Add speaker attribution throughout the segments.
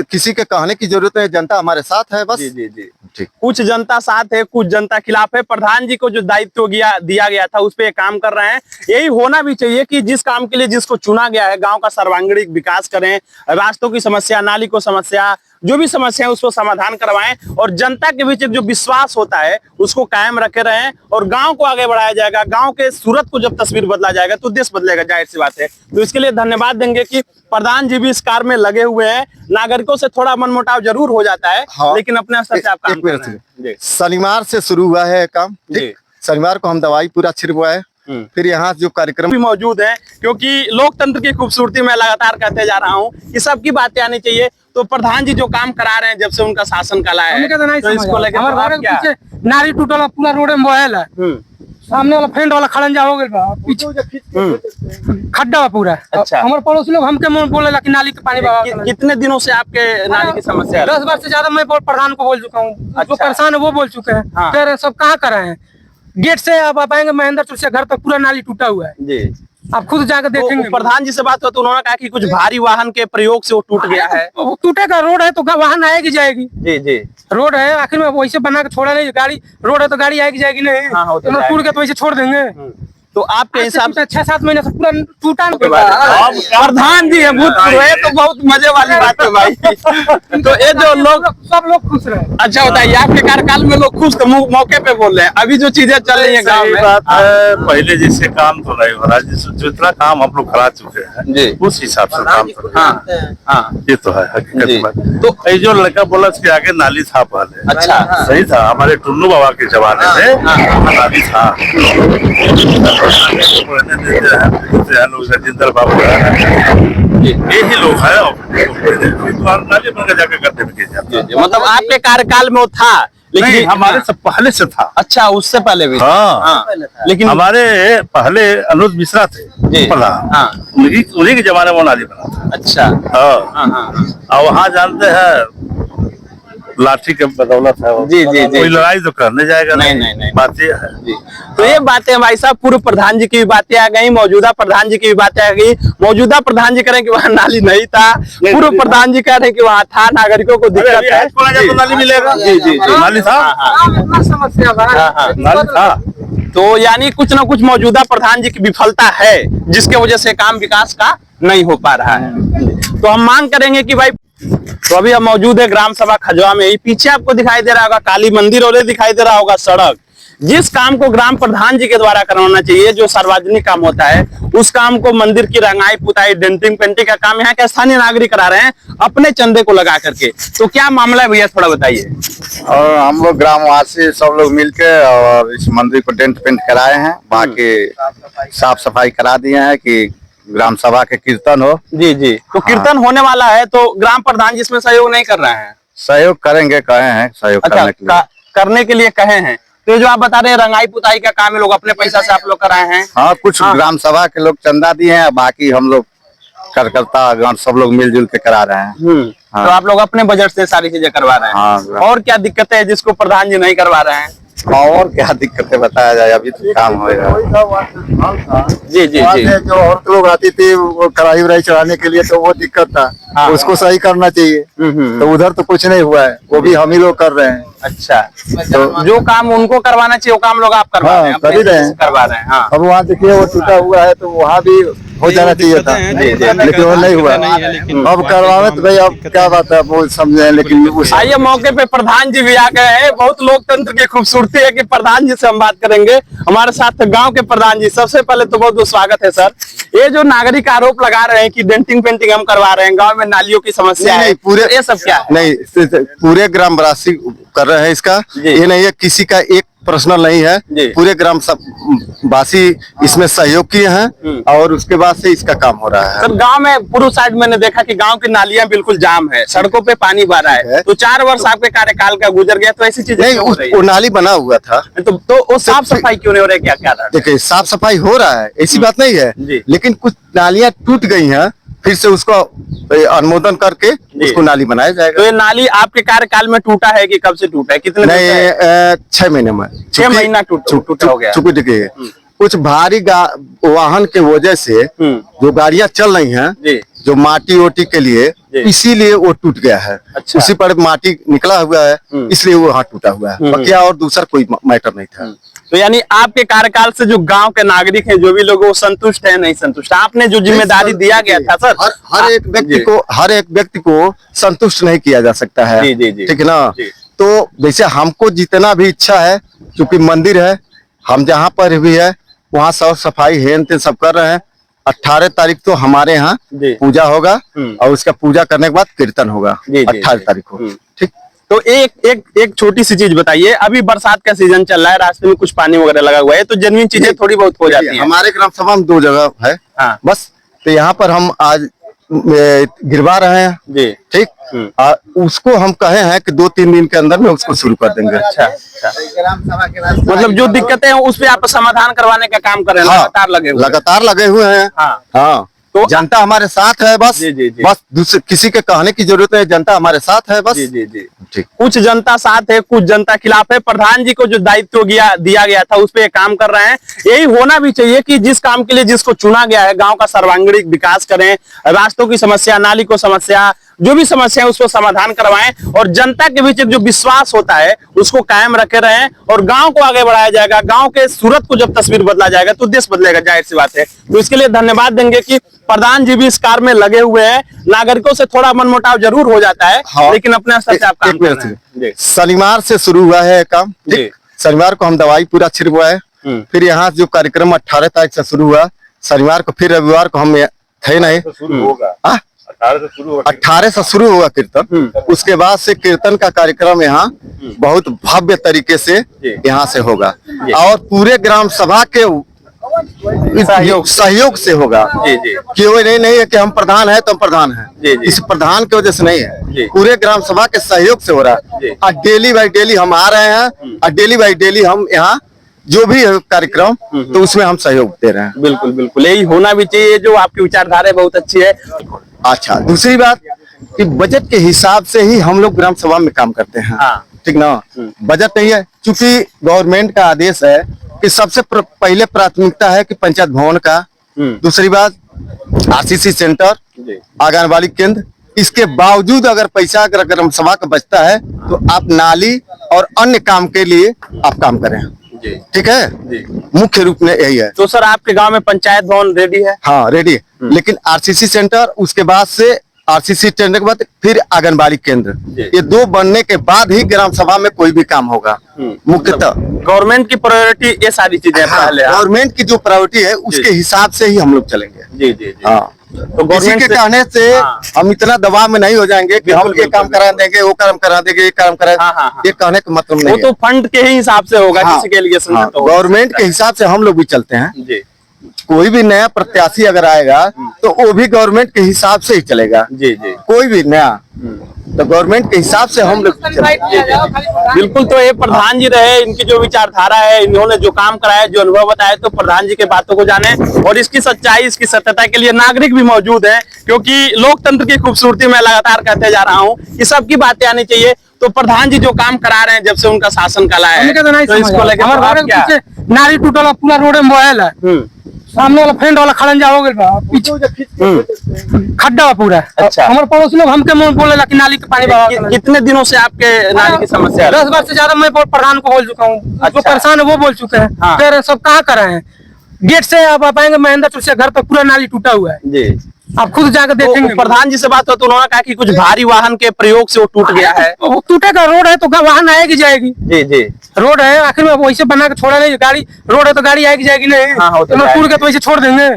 Speaker 1: किसी के कहने की जरूरत है, जनता हमारे साथ है बस।
Speaker 2: जी जी जी
Speaker 1: ठीक।
Speaker 2: कुछ जनता साथ है, कुछ जनता खिलाफ है। प्रधान जी को जो दायित्व दिया गया था उस पे काम कर रहे हैं। यही होना भी चाहिए कि जिस काम के लिए जिसको चुना गया है, गांव का सर्वांगीण विकास करें, रास्तों की समस्या, नाली को समस्या, जो भी समस्या है उसको समाधान करवाएं और जनता के बीच एक जो विश्वास होता है उसको कायम रखे रहें और गांव को आगे बढ़ाया जाएगा। गांव के सूरत को जब तस्वीर बदला जाएगा तो देश बदलेगा, जाहिर सी बात है। तो इसके लिए धन्यवाद देंगे कि प्रधान जी भी इस कार्य में लगे हुए हैं। नागरिकों से थोड़ा मनमुटाव जरूर हो जाता है,
Speaker 1: हाँ,
Speaker 2: लेकिन अपने स्तर से आप काम कर रहे हैं।
Speaker 1: शनिवार से शुरू हुआ है काम। शनिवार को हम दवाई पूरा छिड़कवाए, फिर यहाँ जो कार्यक्रम
Speaker 2: भी मौजूद है, क्योंकि लोकतंत्र की खूबसूरती में लगातार कहते जा रहा हूँ कि सबकी बातें आनी चाहिए। तो प्रधान जी जो काम करा रहे हैं जब से उनका शासन काला है, तो इसको लेकर
Speaker 3: नारी टूटल पूरा रोड में बहल है, सामने वाला फ्रेंड वाला खड़ंजा हो गया, पीछे खड्डा है पूरा।
Speaker 2: अच्छा।
Speaker 3: हमारे पड़ोसी लोग हमके बोले कि नाली के पानी
Speaker 2: कितने दिनों से आपके नाली की समस्या है?
Speaker 3: 10 बार से ज्यादा मैं प्रधान को बोल चुका हूँ। जो परेशान है वो बोल चुके हैं। कह रहे सब कहाँ कर रहे हैं। गेट से आप आएंगे महेंद्र से घर तक पूरा नाली टूटा हुआ है
Speaker 2: जी।
Speaker 3: आप खुद जाकर देखेंगे।
Speaker 2: तो प्रधान जी से बात हुआ तो उन्होंने कहा कि कुछ भारी वाहन के प्रयोग से वो टूट गया है।
Speaker 3: टूटेगा, रोड है तो वाहन आएगी जाएगी।
Speaker 2: जी जी
Speaker 3: रोड है, आखिर में वैसे बना के छोड़ा नहीं, गाड़ी रोड है तो गाड़ी आएगी जाएगी नहीं।
Speaker 2: हाँ,
Speaker 3: तो टूट गया तो वैसे छोड़ देंगे।
Speaker 2: तो आपके हिसाब से
Speaker 3: 6-7 महीने से पूरा टूटा।
Speaker 2: प्रधान जी है भूतपूर्व है तो बहुत मजे वाली बात है भाई। तो ये जो लोग
Speaker 3: सब लोग खुश रहे।
Speaker 2: अच्छा बताइए, आपके कार्यकाल में लोग खुश मौके पे बोल रहे हैं। अभी जो चीजें चल रही है गाँव में,
Speaker 4: बात है, पहले जैसे काम तो नहीं हो रहा है। जितना काम हम लोग करा चुके हैं उस हिसाब से काम कर रहे हैं। ये तो है हकीकत बात। तो ये जो लड़का बोला इसके आगे नाली था पहले।
Speaker 2: अच्छा।
Speaker 4: सही था, हमारे टुन्नू बाबा के जमाने में नाली था। जिंदल बाबू यही लोग है, नाली बन जाकर करते में।
Speaker 2: मतलब आपके कार्यकाल में वो था, लेकिन
Speaker 4: हमारे से पहले से था।
Speaker 2: अच्छा, उससे पहले भी।
Speaker 4: हाँ,
Speaker 2: लेकिन
Speaker 4: हमारे पहले अनुज मिश्रा थे प्रधान, उन्हीं के जमाने में नाली बना था।
Speaker 2: अच्छा।
Speaker 4: और वहाँ जानते हैं लाठी के बदौलत है।
Speaker 2: जी जी
Speaker 4: कोई लड़ाई तो करने जाएगा
Speaker 2: नहीं।
Speaker 4: बात ये है
Speaker 2: जी। तो ये बातें भाई साहब, पूर्व प्रधान जी की भी बातें आ गई, मौजूदा प्रधान जी की भी बातें आ गई। मौजूदा प्रधान जी कह रहे हैं कि वहाँ नाली नहीं था, पूर्व प्रधान जी कह रहे हैं कि वहाँ था, नागरिकों को दिक्कत है
Speaker 4: तो नाली मिलेगा।
Speaker 2: जी जी
Speaker 4: नाली था, नाली था।
Speaker 2: तो यानी कुछ ना कुछ मौजूदा प्रधान जी की विफलता है जिसके वजह से काम विकास का नहीं हो पा रहा है। तो हम मांग करेंगे कि भाई, तो अभी हम मौजूद है ग्राम सभा खजवा में। ही पीछे आपको दिखाई दे रहा होगा काली मंदिर और दिखाई दे रहा होगा सड़क। जिस काम को ग्राम प्रधान जी के द्वारा करवाना चाहिए, जो सार्वजनिक काम होता है, उस काम को मंदिर की रंगाई पुताई डेंटिंग पेंटिंग का काम यहाँ के स्थानीय नागरिक करा रहे हैं अपने चंदे को लगा करके। तो क्या मामला है भैया, थोड़ा बताइए।
Speaker 5: और हम लोग ग्रामवासी सब लोग मिलके और इस मंदिर को डेंट पेंट कराए हैं, बाकी साफ सफाई करा दिए हैं कि ग्राम सभा के कीर्तन हो।
Speaker 2: जी जी। तो कीर्तन होने वाला है, तो ग्राम प्रधान जी इसमें सहयोग नहीं कर रहे हैं?
Speaker 5: सहयोग करेंगे, कहे हैं सहयोग
Speaker 2: करने के लिए कहे हैं। तो ये जो आप बता रहे हैं रंगाई पुताई का काम है, लोग अपने पैसा से आप लोग कराए हैं?
Speaker 5: हाँ, कुछ ग्राम सभा के लोग चंदा दिए हैं, बाकी हम लोग कार्यकर्ता सब लोग मिलजुल के करा रहे हैं।
Speaker 2: तो आप लोग अपने बजट से सारी चीजें करवा रहे हैं। और क्या दिक्कत है जिसको प्रधान जी नहीं करवा रहे हैं?
Speaker 5: और क्या दिक्कत है बताया जाए, अभी तो काम होगा।
Speaker 2: जी जी जी।
Speaker 1: जो औरत लोग आती थी वो कढ़ाई वढ़ाई चढ़ाने के लिए, तो वो दिक्कत था, उसको सही करना चाहिए। तो उधर तो कुछ नहीं हुआ है, वो भी हम ही लोग कर रहे हैं।
Speaker 2: अच्छा, तो जो काम उनको करवाना चाहिए वो काम लोग आप करवा रहे हैं,
Speaker 1: कर ही रहे हैं,
Speaker 2: करवा रहे हैं। हाँ।
Speaker 1: अब वहाँ देखिए वो टूटा हुआ है, तो वहाँ भी हो जाना चाहिए था, लेकिन वो नहीं हुआ। अब करवावे तो भाई, अब क्या बात है, वो समझे। लेकिन
Speaker 2: आइए, मौके पे प्रधान जी भी आ गए हैं। बहुत लोकतंत्र की खूबसूरती है कि प्रधान जी से हम बात करेंगे। हमारे साथ गांव के प्रधान जी, सबसे पहले तो बहुत बहुत स्वागत है सर। ये जो नागरिक आरोप लगा रहे हैं कि डेंटिंग पेंटिंग हम करवा रहे हैं, गांव में नालियों की समस्या है, पूरे ये सब क्या है?
Speaker 1: नहीं, पूरे ग्रामवासी कर रहे हैं इसका। ये नहीं है किसी का एक पर्सनल नहीं है, पूरे ग्राम वासी इसमें सहयोग किए हैं और उसके बाद से इसका काम हो रहा है।
Speaker 2: सर, गांव में पूर्व साइड मैंने देखा कि गांव की नालियां बिल्कुल जाम है, सड़कों पे पानी भरा है। तो 4 वर्ष आपके कार्यकाल का गुजर गया, तो ऐसी चीजें
Speaker 1: नहीं, वो नाली बना हुआ था,
Speaker 2: तो वो साफ सफाई क्यों नहीं हो रही? क्या क्या था?
Speaker 1: देखिए, साफ सफाई हो रहा है, ऐसी बात नहीं है, लेकिन कुछ नालियां टूट गई हैं, फिर से उसको अनुमोदन करके उसको नाली बनाया जाएगा।
Speaker 2: तो ये नाली आपके कार्यकाल में टूटा है कि कब से टूटा है? कितने?
Speaker 1: नहीं, 6 महीने में,
Speaker 2: 6 महीना टूटा हो गया।
Speaker 1: कुछ भारी वाहन के वजह से जो गाड़ियां चल रही हैं जो माटी ओटी के लिए, इसीलिए वो टूट गया है।
Speaker 2: अच्छा।
Speaker 1: उसी पर माटी निकला हुआ है, इसलिए वो वहाँ टूटा हुआ है, बाकी और दूसरा कोई मैटर नहीं था।
Speaker 2: तो यानी आपके कार्यकाल से जो गांव के नागरिक हैं, जो भी लोग, वो संतुष्ट है नहीं संतुष्ट? आपने जो जिम्मेदारी दिया गया था सर,
Speaker 1: हर एक व्यक्ति को संतुष्ट नहीं किया जा सकता है। ठीक है ना? तो जैसे हमको जितना भी इच्छा है, क्योंकि मंदिर है, हम जहाँ पर भी है वहाँ साफ सफाई हेन तेन सब कर रहे हैं। 18 तारीख तो हमारे यहाँ पूजा होगा और उसका पूजा करने के बाद कीर्तन होगा 18 तारीख को। ठीक।
Speaker 2: तो एक छोटी सी चीज बताइए, अभी बरसात का सीजन चल रहा है, रास्ते में कुछ पानी वगैरह लगा हुआ है, तो जेन्युइन चीजें थोड़ी बहुत हो जाती है।
Speaker 1: हमारे ग्राम सभा में 2 जगह है बस, तो यहाँ पर हम आज गिरवा रहे हैं जी। ठीक। उसको हम कहे हैं कि 2-3 दिन के अंदर में उसको शुरू कर देंगे।
Speaker 2: अच्छा। मतलब जो दिक्कतें हैं उस पे आप समाधान करवाने का काम कर रहे हैं?
Speaker 1: लगातार लगे हुए हैं। हाँ। तो जनता हमारे साथ है बस। बस दूसरे किसी के कहने की जरूरत नहीं, जनता हमारे साथ है बस।
Speaker 2: ठीक। कुछ जनता साथ है, कुछ जनता खिलाफ है। प्रधान जी को जो दायित्व दिया गया था उस पे काम कर रहे हैं। यही होना भी चाहिए कि जिस काम के लिए जिसको चुना गया है, गांव का सर्वांगीण विकास करें, रास्तों की समस्या, नाली को समस्या, जो भी समस्या है उसको समाधान करवाएं और जनता के बीच एक जो विश्वास होता है उसको कायम रखे रहें और गांव को आगे बढ़ाया जाएगा। गांव के सूरत को जब तस्वीर बदला जाएगा तो देश बदलेगा, जाहिर सी बात है। तो इसके लिए धन्यवाद देंगे कि प्रधान जी भी इस कार्य में लगे हुए हैं। नागरिकों से थोड़ा मनमुटाव जरूर हो जाता है, लेकिन अपने स्तर से आप काम कर रहे हैं।
Speaker 1: शनिवार से शुरू हुआ है काम। शनिवार को हम दवाई पूरा छिड़कवा है, फिर यहाँ जो कार्यक्रम 18 तारीख से शुरू हुआ, शनिवार को, फिर रविवार को हम थे नहीं, 18 से शुरू होगा कीर्तन। उसके बाद से कीर्तन का कार्यक्रम यहाँ बहुत भव्य तरीके से यहाँ से होगा और पूरे ग्राम सभा के सहयोग से होगा। केवल नहीं है कि हम प्रधान है तो हम प्रधान है, इस प्रधान की वजह से नहीं है, पूरे ग्राम सभा के सहयोग से हो रहा है। और डेली बाई डेली हम आ रहे हैं और डेली बाई डेली हम यहाँ जो भी है कार्यक्रम, तो उसमें हम सहयोग दे रहे हैं।
Speaker 2: बिल्कुल बिल्कुल, यही होना भी चाहिए। जो आपकी विचारधारा बहुत अच्छी है।
Speaker 1: अच्छा, दूसरी बात कि बजट के हिसाब से ही हम लोग ग्राम सभा में काम करते हैं। ठीक ना? बजट नहीं है, क्योंकि गवर्नमेंट का आदेश है कि सबसे पहले प्राथमिकता है कि पंचायत भवन का, दूसरी बात आरसीसी सेंटर, आंगनबाड़ी केंद्र। इसके बावजूद अगर पैसा अगर ग्राम सभा का बचता है तो आप नाली और अन्य काम के लिए आप काम करें। ठीक है, मुख्य रूप में यही है।
Speaker 2: तो सर आपके गांव में पंचायत भवन रेडी है?
Speaker 1: हाँ रेडी है, लेकिन आरसीसी सेंटर, उसके बाद से आरसीसी सेंटर के बाद फिर आंगनबाड़ी केंद्र, ये 2 बनने के बाद ही ग्राम सभा में कोई भी काम होगा। मुख्यतः
Speaker 2: गवर्नमेंट की प्रायोरिटी ये सारी चीजें पहले।
Speaker 1: गवर्नमेंट की जो प्रायोरिटी है उसके हिसाब से ही हम लोग चलेंगे।
Speaker 2: जी।
Speaker 1: हाँ, तो गवर्नमेंट के कहने से हम इतना दबाव में नहीं हो जाएंगे कि हम ये काम करा देंगे, वो काम करा देंगे, ये काम करा, ये कहने का मतलब नहीं।
Speaker 2: वो तो फंड के ही हिसाब से होगा, किसी के लिए
Speaker 1: गवर्नमेंट के हिसाब से हम लोग भी चलते हैं। कोई भी नया प्रत्याशी अगर आएगा तो वो भी गवर्नमेंट के हिसाब से ही चलेगा। कोई भी नया तो गवर्नमेंट के हिसाब से हम लोग
Speaker 2: बिल्कुल। तो ये प्रधान जी रहे, इनकी जो विचारधारा है, इन्होंने जो काम कराया, जो अनुभव बताया, तो प्रधान जी के बातों को जाने और इसकी सच्चाई, इसकी सत्यता के लिए नागरिक भी मौजूद है, क्योंकि लोकतंत्र की खूबसूरती में लगातार कहते जा रहा हूँ कि सबकी बातें आनी चाहिए। तो प्रधान जी जो काम करा रहे हैं जब से उनका शासन काल है, तो इसको लेकर
Speaker 3: नाली टूटल, पूरा रोड में बहल है, सामने वाला फ्रेंड वाला खड़ंजा हो गया, खड्डा पूरा।
Speaker 2: अच्छा।
Speaker 3: हमारे पड़ोसी लोग हमके मुंह बोले कि नाली के पानी बहा।
Speaker 2: कितने दिनों से आपके नाली की समस्या है?
Speaker 3: 10 बार से ज्यादा मैं प्रधान को बोल चुका हूँ। जो परेशान है वो बोल चुके हैं। फिर सब कहाँ कर रहे हैं? गेट से आप आएंगे महेंद्र से घर तक पूरा नाली टूटा हुआ है जी। आप खुद जाकर देखेंगे।
Speaker 2: तो प्रधान जी से बात हो तो उन्होंने कहा कि कुछ भारी वाहन के प्रयोग से वो टूट गया है।
Speaker 3: वो टूटेगा, रोड है तो वाहन आएगी जाएगी।
Speaker 2: जी।
Speaker 3: रोड है, आखिर में वैसे बना के छोड़ा नहीं, गाड़ी रोड है तो गाड़ी आएगी जाएगी नहीं। टूट के तो वैसे छोड़ देंगे।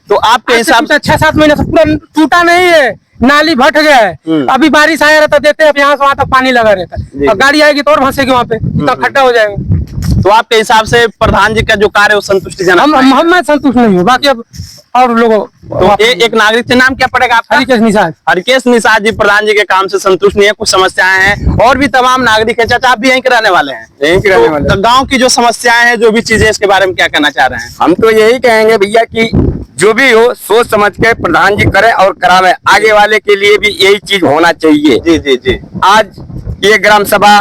Speaker 2: तो आपके हिसाब से
Speaker 3: 6-7 महीने से पूरा टूटा नहीं है, नाली भट गया है। अभी बारिश आया रहता देते, अब यहाँ से वहां तक पानी लगा रहता है, अब गाड़ी आएगी तो और फंसेगी वहाँ पे, तो खड्डा हो जाएगा।
Speaker 2: तो आपके हिसाब से प्रधान जी का जो कार्य है वो संतुष्टिजनक?
Speaker 3: हम संतुष्ट नहीं हूँ, बाकी अब और लोगों।
Speaker 2: तो एक नागरिक से नाम क्या पड़ेगा आपका?
Speaker 3: हरिकेश निषाद।
Speaker 2: हरिकेश निषाद जी प्रधान जी के काम से संतुष्ट नहीं है, कुछ समस्याएं हैं और भी तमाम नागरिक है। चाचा आप भी यहीं के रहने वाले हैं?
Speaker 6: यहीं के रहने वाले।
Speaker 2: तो गाँव की जो समस्याएं हैं, जो भी चीजें, इसके बारे में क्या कहना चाह रहे हैं?
Speaker 6: हम तो यही कहेंगे भैया कि जो भी हो सोच समझ के प्रधान जी करे और करावे। आगे वाले के लिए भी यही चीज होना चाहिए।
Speaker 2: जी।
Speaker 6: आज ये ग्राम सभा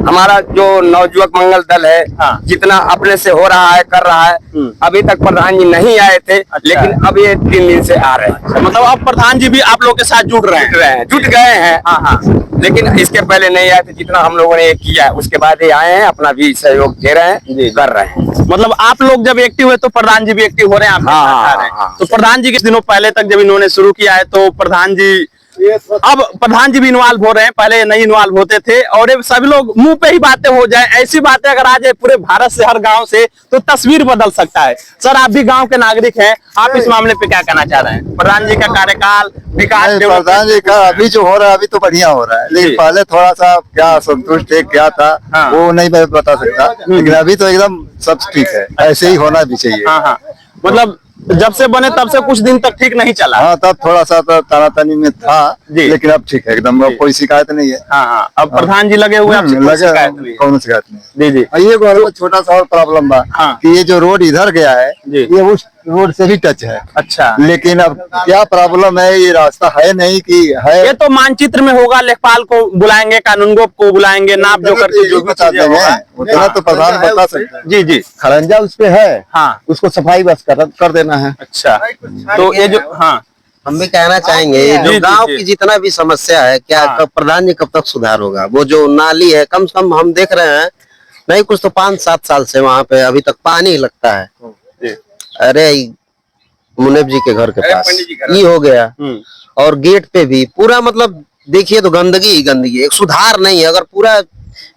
Speaker 6: हमारा जो नवयुवक मंगल दल है,
Speaker 2: हाँ।
Speaker 6: जितना अपने से हो रहा है कर रहा है। अभी तक प्रधान जी नहीं आए थे, लेकिन अब ये 3 दिन से आ रहे हैं।
Speaker 2: मतलब अब प्रधान जी भी आप लोग के साथ जुड़ रहे हैं।
Speaker 6: जुट गए हैं।
Speaker 2: हाँ हाँ।
Speaker 6: लेकिन इसके पहले नहीं आए थे, जितना हम लोगों ने ये किया उसके बाद ये आए हैं, अपना भी सहयोग दे रहे हैं, कर रहे हैं।
Speaker 2: मतलब आप लोग जब एक्टिव हुए तो प्रधान जी भी एक्टिव हो रहे हैं, आप
Speaker 6: हाँ,
Speaker 2: साथ आ
Speaker 6: हाँ,
Speaker 2: रहे हैं।
Speaker 6: हाँ।
Speaker 2: तो प्रधान जी के दिनों पहले तक जब इन्होंने शुरू किया है तो प्रधान जी अब प्रधान जी भी इन्वॉल्व हो रहे हैं, पहले नहीं इन्वॉल्व होते थे। और ये सभी लोग मुंह पे ही बातें हो जाए, ऐसी बातें अगर आ जाए पूरे भारत से, हर गांव से, तो तस्वीर बदल सकता है। सर आप भी गांव के नागरिक हैं, आप इस मामले पे क्या कहना चाह रहे हैं? प्रधान जी का कार्यकाल, विकास,
Speaker 5: प्रधान जी का अभी जो हो रहा है अभी तो बढ़िया हो रहा है,
Speaker 2: जी।
Speaker 5: लेकिन पहले थोड़ा सा क्या संतुष्ट है क्या था
Speaker 2: हाँ।
Speaker 5: वो नहीं मैं बता सकता, लेकिन अभी तो एकदम सब ठीक है, ऐसे ही होना भी चाहिए।
Speaker 2: हाँ हाँ। मतलब जब से बने तब से कुछ दिन तक ठीक नहीं चला।
Speaker 5: हाँ तब थोड़ा सा तो तानातानी में था,
Speaker 2: जी।
Speaker 5: लेकिन अब ठीक है एकदम, अब कोई शिकायत नहीं है।
Speaker 2: हाँ हाँ। अब प्रधान जी लगे हुए, आपसे कोई शिकायत नहीं है।
Speaker 5: कौन शिकायत नहीं।
Speaker 2: जी जी।
Speaker 5: और ये और छोटा सा और प्रॉब्लम बा
Speaker 2: हाँ।
Speaker 5: कि ये जो रोड इधर गया है
Speaker 2: जी।
Speaker 5: ये उस रोड से भी टच है।
Speaker 2: अच्छा,
Speaker 5: लेकिन अब क्या प्रॉब्लम है, ये रास्ता है नहीं कि है।
Speaker 2: ये तो मानचित्र में होगा, लेखपाल को बुलाएंगे, कानूनगो को बुलाएंगे, नाप जो करके जो भी
Speaker 5: बता
Speaker 2: चीजें
Speaker 5: देंगे,
Speaker 2: होगा।
Speaker 5: उतना तो प्रधान बता सकते हैं।
Speaker 2: जी जी।
Speaker 1: खरंजा उस पे है,
Speaker 2: हाँ।
Speaker 1: उसको सफाई बस कर देना है।
Speaker 2: अच्छा, तो ये जो, हाँ
Speaker 7: हम भी कहना चाहेंगे ये
Speaker 2: जी,
Speaker 7: जो
Speaker 2: जी,
Speaker 7: गांव
Speaker 2: जी।
Speaker 7: की जितना भी समस्या है, क्या
Speaker 2: हाँ।
Speaker 7: कब प्रधान जी कब तक सुधार होगा? वो जो नाली है, कम से कम हम देख रहे हैं नहीं कुछ तो 5-7 साल से वहां पे अभी तक पानी लगता है।
Speaker 2: जी।
Speaker 7: अरे मुनीब जी के घर के पास ये हो गया, और गेट पे भी पूरा मतलब देखिए तो गंदगी ही गंदगी है, एक सुधार नहीं है। अगर पूरा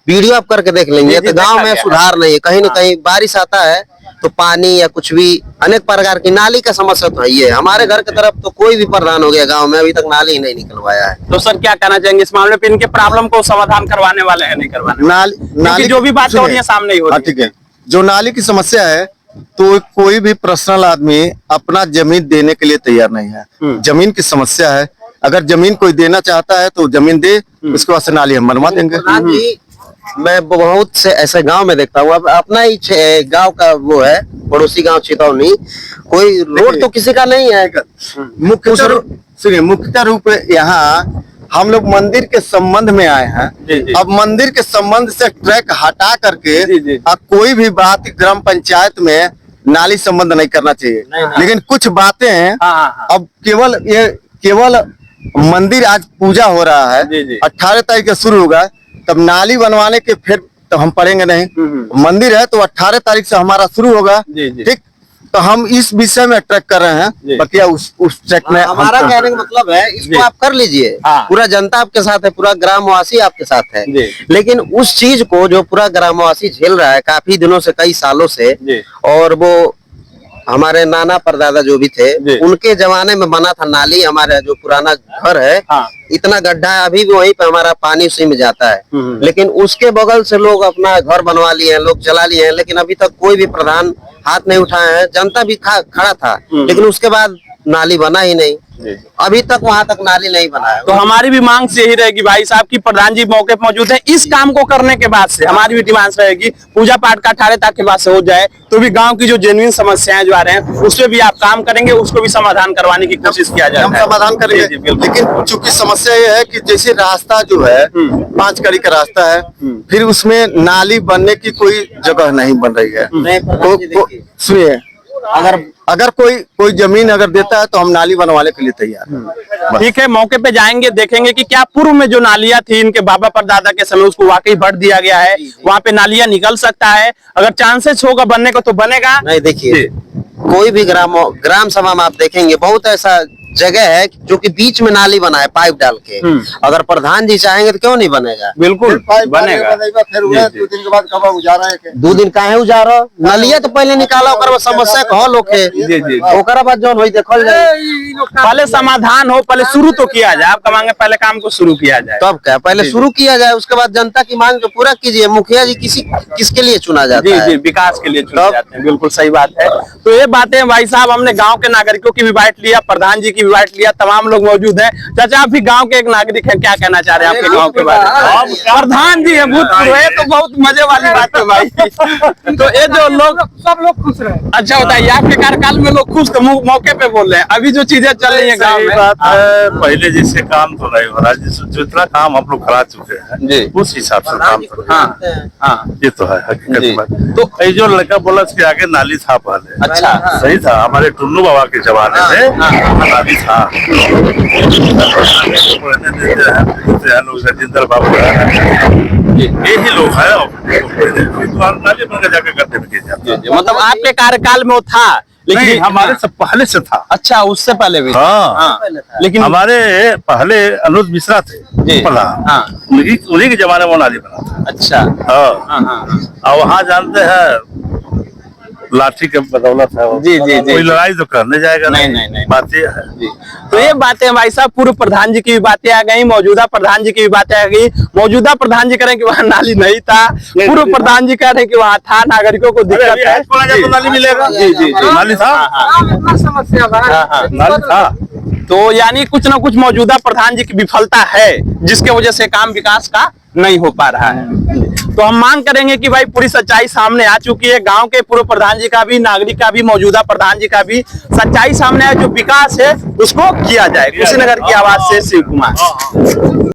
Speaker 7: वीडियो आप करके देख लेंगे
Speaker 2: जी, जी,
Speaker 7: तो गांव
Speaker 2: देखा
Speaker 7: में
Speaker 2: गया।
Speaker 7: सुधार नहीं है। कहीं ना कहीं बारिश आता है तो पानी या कुछ भी अनेक प्रकार की नाली का समस्या तो है ही है। हमारे घर की तरफ तो कोई भी प्रधान हो गया गांव में अभी तक नाली ही नहीं निकलवाया है।
Speaker 2: तो सर क्या कहना चाहेंगे इस मामले पे? इनके प्रॉब्लम को समाधान करवाने वाले हैं, नहीं करवाने वाले? क्योंकि जो भी बातें हो रही है सामने ही हो
Speaker 1: हाँ
Speaker 2: रही
Speaker 1: ठीक है। जो नाली की समस्या है तो कोई भी पर्सनल आदमी अपना जमीन देने के लिए तैयार नहीं है। जमीन की समस्या है, अगर जमीन कोई देना चाहता है तो जमीन दे, उसके बाद से नाली हम बनवा देंगे।
Speaker 7: प्रधान जी मैं बहुत से ऐसे गांव में देखता हूँ, अब अपना ही गांव का वो है पड़ोसी गांव चितौनी, कोई रोड तो किसी का नहीं है।
Speaker 1: मुख्य रूप यहाँ हम लोग मंदिर के संबंध में आए हैं।
Speaker 2: जी, जी।
Speaker 1: अब मंदिर के संबंध से ट्रैक हटा करके
Speaker 2: जी, जी।
Speaker 1: अब कोई भी बात ग्राम पंचायत में नाली संबंध नहीं करना चाहिए। लेकिन कुछ बातें हैं,
Speaker 2: हाँ, हाँ।
Speaker 1: अब केवल मंदिर आज पूजा हो रहा है,
Speaker 2: जी, जी।
Speaker 1: 18 तारीख से शुरू होगा, तब नाली बनवाने के फिर तो हम पढ़ेंगे नहीं। मंदिर है तो 18 तारीख से हमारा शुरू होगा।
Speaker 2: जी, जी।
Speaker 1: ठीक, तो हम इस विषय में ट्रैक कर रहे
Speaker 2: जी।
Speaker 1: हैं, बकिया उस ट्रैक में
Speaker 7: हमारा कहने का मतलब है
Speaker 2: जी।
Speaker 7: इसको आप कर लीजिए,
Speaker 2: हाँ।
Speaker 7: पूरा जनता आपके साथ है, पूरा ग्रामवासी आपके साथ है।
Speaker 2: जी।
Speaker 7: लेकिन उस चीज को जो पूरा ग्रामवासी झेल रहा है काफी दिनों से, कई सालों से,
Speaker 2: जी।
Speaker 7: और वो हमारे नाना परदादा जो भी
Speaker 2: जी।
Speaker 7: थे उनके जमाने में बना था नाली। हमारे जो पुराना घर है
Speaker 2: हाँ।
Speaker 7: इतना गड्ढा है, अभी भी वहीं पे हमारा पानी उसी में जाता है। लेकिन उसके बगल से लोग अपना घर बनवा लिए हैं, लोग चला लिए हैं, लेकिन अभी तक कोई भी प्रधान हाथ नहीं उठाए हैं। जनता भी खड़ा था, लेकिन उसके बाद नाली बना ही नहीं, अभी तक वहां तक नाली नहीं बना है।
Speaker 2: तो हमारी भी मांग से यही रहेगी भाई साहब की प्रधान जी मौके पर मौजूद है, इस काम को करने के बाद से हमारी भी डिमांड रहेगी पूजा पाठ का 18 तारीख के बाद से हो जाए, तो भी गांव की जो जेन्युइन समस्याएं जो आ रहे हैं उसपे भी आप काम करेंगे, उसको भी समाधान करवाने की कोशिश किया जाए।
Speaker 1: हम समाधान करेंगे।
Speaker 2: जी, जी, बिल्कुल।
Speaker 1: लेकिन चूंकि समस्या ये है कि जैसे रास्ता जो है 5 कड़ी का रास्ता है, फिर उसमें नाली बनने की कोई जगह नहीं बन रही है।
Speaker 7: नहीं, प्रधान जी देखिए,
Speaker 1: सुनिए, अगर कोई जमीन अगर देता है तो हम नाली बनवाने के लिए तैयार हैं।
Speaker 2: ठीक है, मौके पे जाएंगे, देखेंगे कि क्या पूर्व में जो नालियां थी इनके बाबा परदादा के समय उसको वाकई भर दिया गया है, वहाँ पे नालियां निकल सकता है, अगर चांसेस होगा बनने को तो बनेगा।
Speaker 7: नहीं देखिए, कोई भी ग्राम सभा में आप देखेंगे बहुत ऐसा जगह है जो कि बीच में नाली बना है पाइप डाल के। अगर प्रधान जी चाहेंगे तो क्यों नहीं बनेगा?
Speaker 2: बिल्कुल बनेगा।
Speaker 5: फिर 2 दिन के बाद कब उजारा है
Speaker 7: 2 दिन काहे उजारो, नलिया तो पहले निकाला, ओकर समस्या कहो लोग के,
Speaker 2: जी, जी।
Speaker 7: ओकरा बाद जो होई देखल जाए।
Speaker 2: पहले समाधान हो, पहले शुरू तो किया जाए, आपका मांगे पहले काम को शुरू किया जाए।
Speaker 7: तब क्या पहले शुरू किया जाए, उसके बाद जनता की मांग को पूरा कीजिए। मुखिया जी किसके लिए चुना जाता
Speaker 2: जी
Speaker 7: है?
Speaker 2: जी, विकास के लिए चुने जाते हैं, बिल्कुल सही बात है। तो ये बातें भाई साहब हमने गांव के नागरिकों की भी बात लिया, प्रधान जी की भी बांट लिया, तमाम लोग मौजूद हैं। चाचा आप भी गांव के एक नागरिक हैं, क्या कहना चाह रहे हैं आपके गांव के बारे में? प्रधान जी है भूतपूर्व, ये तो बहुत मजे वाली बात है भाई। तो ये जो लोग
Speaker 3: सब लोग खुश रहे।
Speaker 2: अच्छा बताइए, आपके कार्यकाल में लोग खुश तो मौके पे बोल रहे हैं, अभी जो चीजें चल रही है गाँव
Speaker 4: सही
Speaker 2: में
Speaker 4: बात है, पहले जैसे काम तो नहीं हो रहा, जितना काम हम लोग करा चुके
Speaker 2: जी।
Speaker 4: हैं उस हिसाब से काम तो नहीं।
Speaker 2: हाँ हाँ
Speaker 4: ये तो है हकीकत
Speaker 2: जी।
Speaker 4: बात। तो ये जो लड़का बोला इसके आगे नाली था पहले,
Speaker 2: अच्छा
Speaker 4: सही था, हमारे टुन्नू बाबा के जमाने में नाली था। लोग जिंदर बाबू यही लोग है, नाली बनकर जाके करते हैं।
Speaker 2: मतलब आपके कार्यकाल में वो था,
Speaker 4: लेकिन
Speaker 2: लेकिन
Speaker 4: हमारे से पहले से था।
Speaker 2: अच्छा उससे पहले भी था।
Speaker 4: हाँ,
Speaker 2: लेकिन
Speaker 4: हमारे पहले अनुज मिश्रा थे
Speaker 2: जी।
Speaker 4: प्रधान,
Speaker 2: हाँ।
Speaker 4: उन्हीं के जमाने में वो नाली बना था।
Speaker 2: अच्छा
Speaker 4: हाँ। और वहाँ जानते हैं लाठी के बदौलत है वो।
Speaker 2: जी, जी, जी।
Speaker 4: कोई लड़ाई तो करने जाएगा
Speaker 2: नहीं।
Speaker 4: बात ये है।
Speaker 2: तो ये बातें भाई साहब, पूर्व प्रधान जी की भी बातें आ गई, मौजूदा प्रधान जी की भी बातें आ गई। मौजूदा प्रधान जी कह रहे हैं कि वहाँ नाली नहीं था, पूर्व प्रधान जी कह रहे हैं कि वहाँ था, नागरिकों को दिक्कत है।
Speaker 4: तो नाली मिलेगा।
Speaker 2: जी
Speaker 4: नाली था,
Speaker 3: इतना समस्या
Speaker 4: नाली था।
Speaker 2: तो यानी कुछ ना कुछ मौजूदा प्रधान जी की विफलता है, जिसके वजह से काम विकास का नहीं हो पा रहा है। तो हम मांग करेंगे कि भाई पूरी सच्चाई सामने आ चुकी है, गांव के पूर्व प्रधान जी का भी, नागरिक का भी, मौजूदा प्रधान जी का भी सच्चाई सामने है। जो विकास है उसको किया जाए। कुशीनगर की आवाज से शिव कुमार।